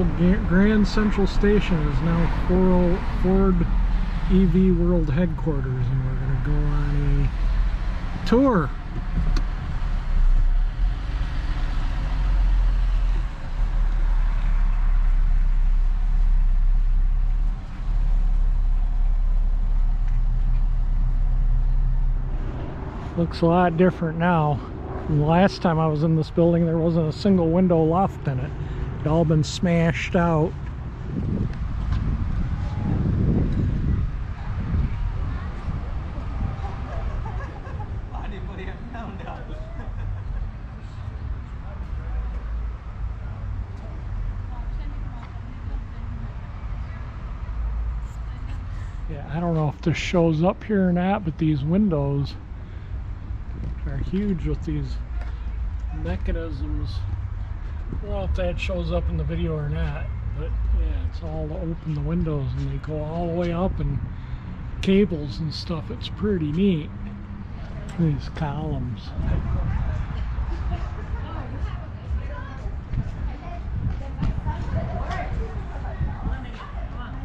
old Grand Central Station is now Ford EV World Headquarters, and we're going to go on a tour. Looks a lot different now. From the last time I was in this building, there wasn't a single window left in it. It'd all been smashed out. Yeah, I don't know if this shows up here or not, but these windows are huge with these mechanisms. I don't know if that shows up in the video or not, but yeah, it's all to open the windows, and they go all the way up, and cables and stuff. It's pretty neat. These columns.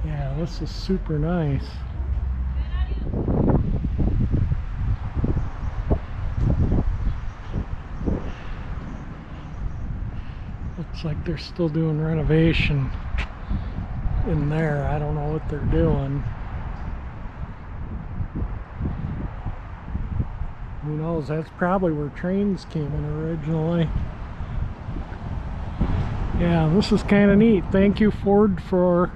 Yeah, this is super nice. Looks like they're still doing renovation in there. I don't know what they're doing. Who knows? That's probably where trains came in originally. Yeah, this is kind of neat. Thank you, Ford, for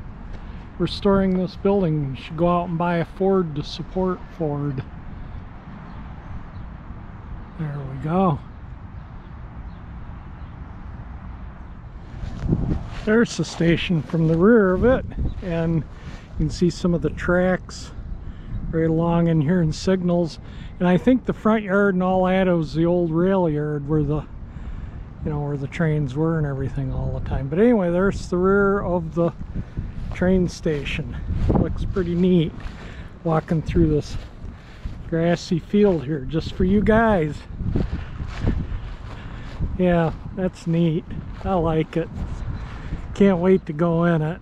restoring this building. You should go out and buy a Ford to support Ford. There we go. There's the station from the rear of it, and you can see some of the tracks right along in here and signals. And I think the front yard and all that was the old rail yard where the, you know, where the trains were and everything all the time. But anyway, there's the rear of the train station. Looks pretty neat, walking through this grassy field here just for you guys. Yeah, that's neat. I like it. Can't wait to go in it.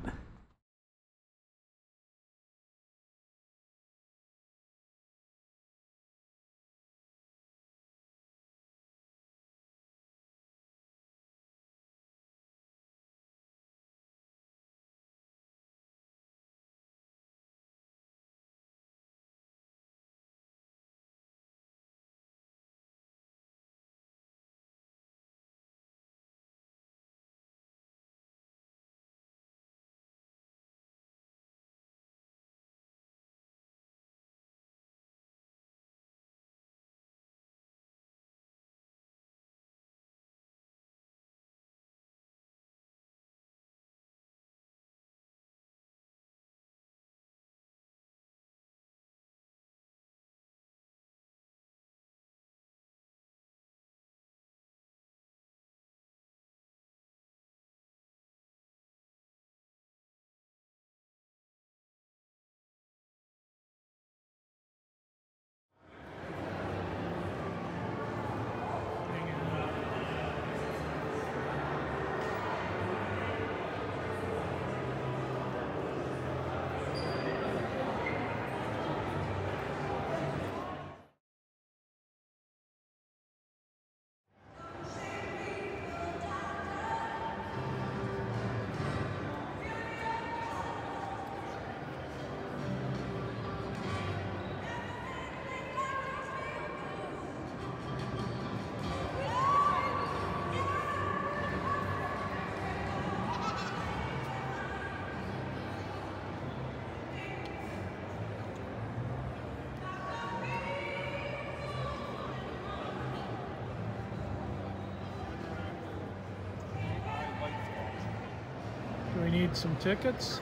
Do we need some tickets?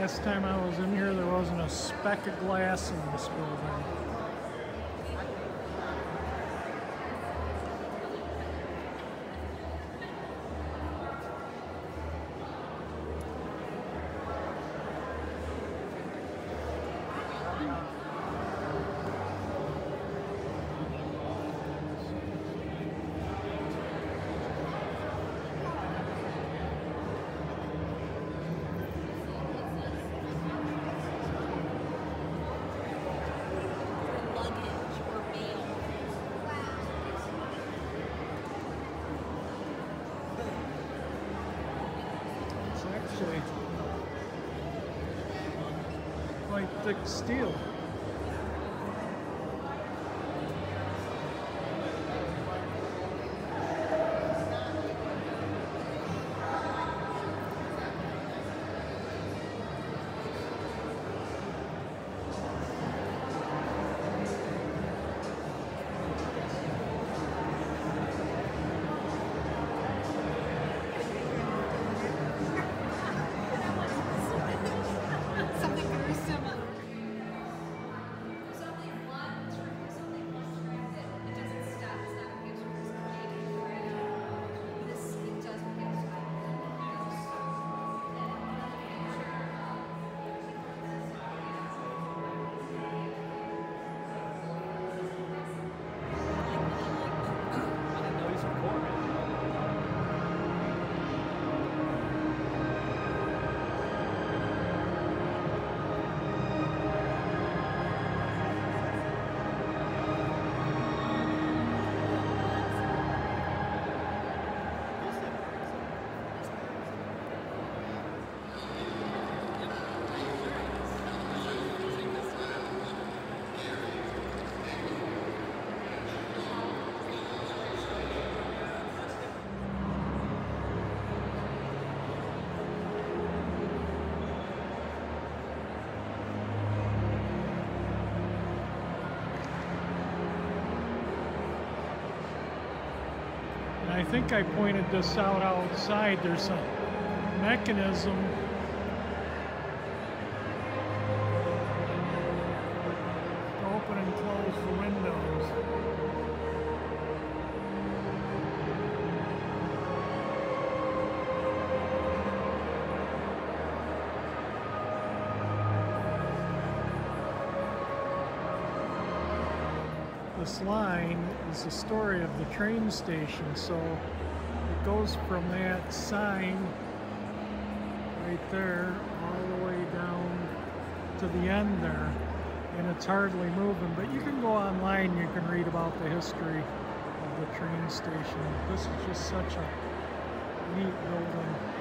last time I was in here, there wasn't a speck of glass in this building. Quite thick steel. I think I pointed this out outside. There's a mechanism to open and close the windows. This line is the story of the train station, so it goes from that sign right there all the way down to the end there, and it's hardly moving. But you can go online, you can read about the history of the train station. This is just such a neat building.